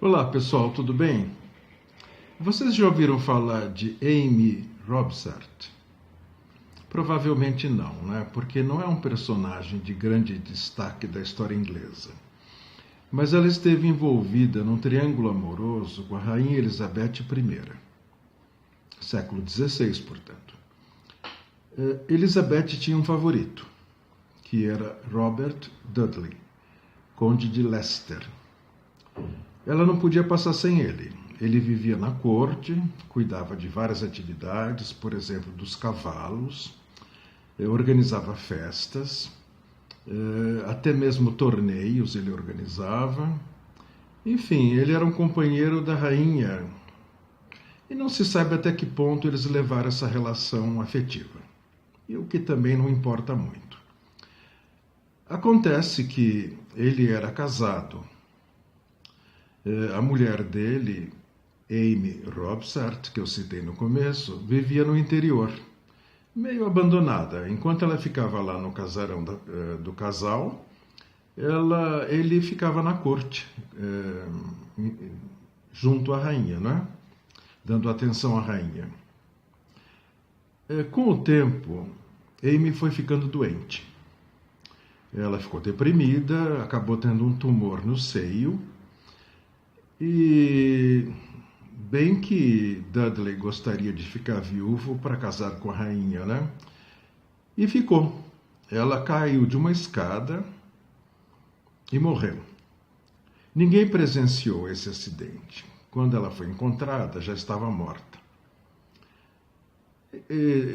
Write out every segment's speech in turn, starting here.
Olá pessoal, tudo bem? Vocês já ouviram falar de Amy Robsart? Provavelmente não, né? Porque não é um personagem de grande destaque da história inglesa. Mas ela esteve envolvida num triângulo amoroso com a Rainha Elizabeth I, século XVI, portanto. Elizabeth tinha um favorito, que era Robert Dudley, conde de Leicester. Ela não podia passar sem ele. Ele vivia na corte, cuidava de várias atividades, por exemplo, dos cavalos, organizava festas, até mesmo torneios ele organizava. Enfim, ele era um companheiro da rainha e não se sabe até que ponto eles levaram essa relação afetiva, e o que também não importa muito. Acontece que ele era casado. A mulher dele, Amy Robsart, que eu citei no começo, vivia no interior, meio abandonada. Enquanto ela ficava lá no casarão do casal, ele ficava na corte, junto à rainha, né? Dando atenção à rainha. Com o tempo, Amy foi ficando doente. Ela ficou deprimida, acabou tendo um tumor no seio. E bem que Dudley gostaria de ficar viúvo para casar com a rainha, né? E ficou. Ela caiu de uma escada e morreu. Ninguém presenciou esse acidente. Quando ela foi encontrada, já estava morta.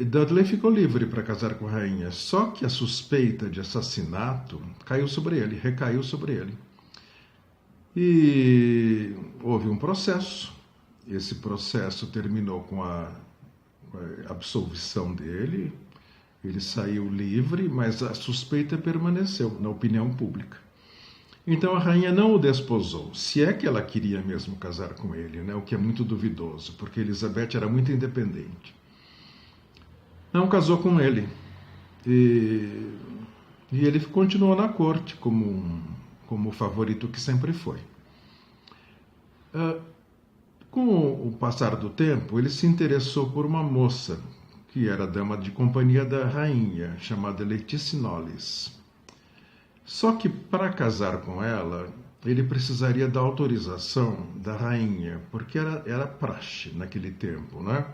Dudley ficou livre para casar com a rainha, só que a suspeita de assassinato recaiu sobre ele. E houve um processo. Esse processo terminou com a absolvição dele. Ele saiu livre, mas a suspeita permaneceu na opinião pública. Então a rainha não o desposou, se é que ela queria mesmo casar com ele, né? O que é muito duvidoso, porque Elizabeth era muito independente. Não casou com ele. E ele continuou na corte como o favorito que sempre foi. Com o passar do tempo, ele se interessou por uma moça, que era dama de companhia da rainha, chamada Lettice Knollys. Só que para casar com ela, ele precisaria da autorização da rainha, porque era praxe naquele tempo, né?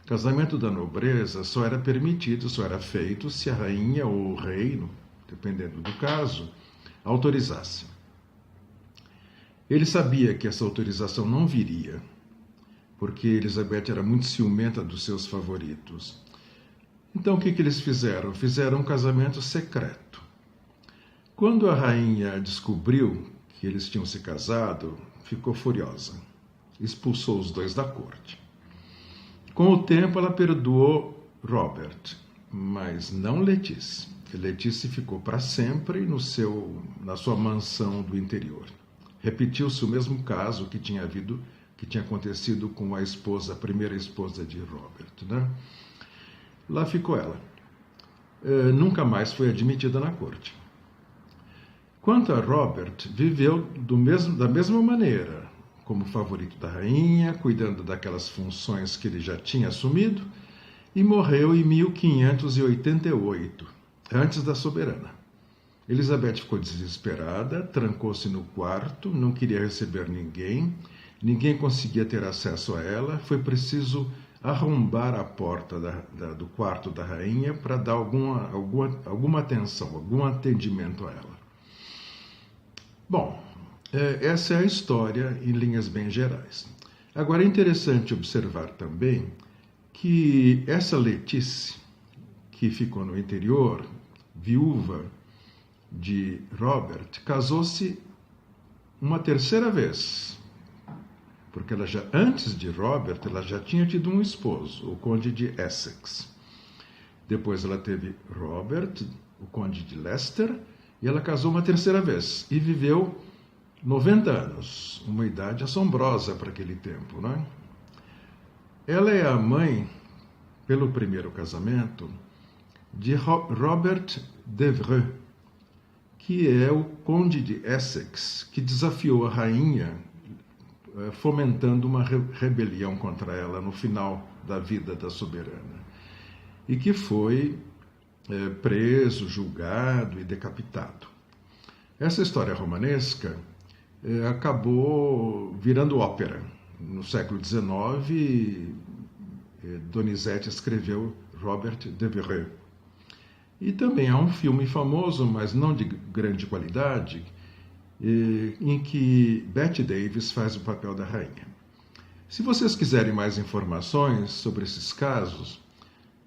Casamento da nobreza só era permitido, só era feito se a rainha ou o rei, dependendo do caso, autorizasse. Ele sabia que essa autorização não viria, porque Elizabeth era muito ciumenta dos seus favoritos. Então o que eles fizeram? Fizeram um casamento secreto. Quando a rainha descobriu que eles tinham se casado, ficou furiosa. Expulsou os dois da corte. Com o tempo ela perdoou Robert, mas não Lettice. Lettice ficou para sempre na sua mansão do interior. Repetiu-se o mesmo caso que tinha acontecido com a primeira esposa de Robert, né? Lá ficou ela. Nunca mais foi admitida na corte. Quanto a Robert, viveu da mesma maneira, como favorito da rainha, cuidando daquelas funções que ele já tinha assumido, e morreu em 1588, antes da soberana. Elizabeth ficou desesperada, trancou-se no quarto, não queria receber ninguém conseguia ter acesso a ela, foi preciso arrombar a porta do quarto da rainha para dar alguma atenção, algum atendimento a ela. Bom, essa é a história em linhas bem gerais. Agora é interessante observar também que essa Lettice, que ficou no interior, viúva de Robert, casou-se uma terceira vez, porque antes de Robert, ela já tinha tido um esposo, o conde de Essex. Depois ela teve Robert, o conde de Leicester, e ela casou uma terceira vez e viveu 90 anos, uma idade assombrosa para aquele tempo, não é? Ela é a mãe, pelo primeiro casamento, de Robert d'Evreux, que é o conde de Essex, que desafiou a rainha fomentando uma rebelião contra ela no final da vida da soberana, e que foi preso, julgado e decapitado. Essa história romanesca acabou virando ópera. No século XIX, Donizete escreveu Robert Devereux. E também há um filme famoso, mas não de grande qualidade, em que Bette Davis faz o papel da rainha. Se vocês quiserem mais informações sobre esses casos,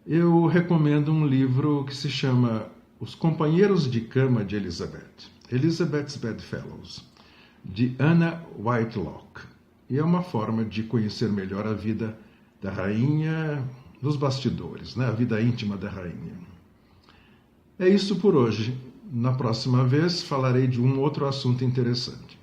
eu recomendo um livro que se chama Os Companheiros de Cama de Elizabeth, Elizabeth's Bedfellows, de Anna Whitelock. E é uma forma de conhecer melhor a vida da rainha nos bastidores, né? A vida íntima da rainha. É isso por hoje. Na próxima vez falarei de um outro assunto interessante.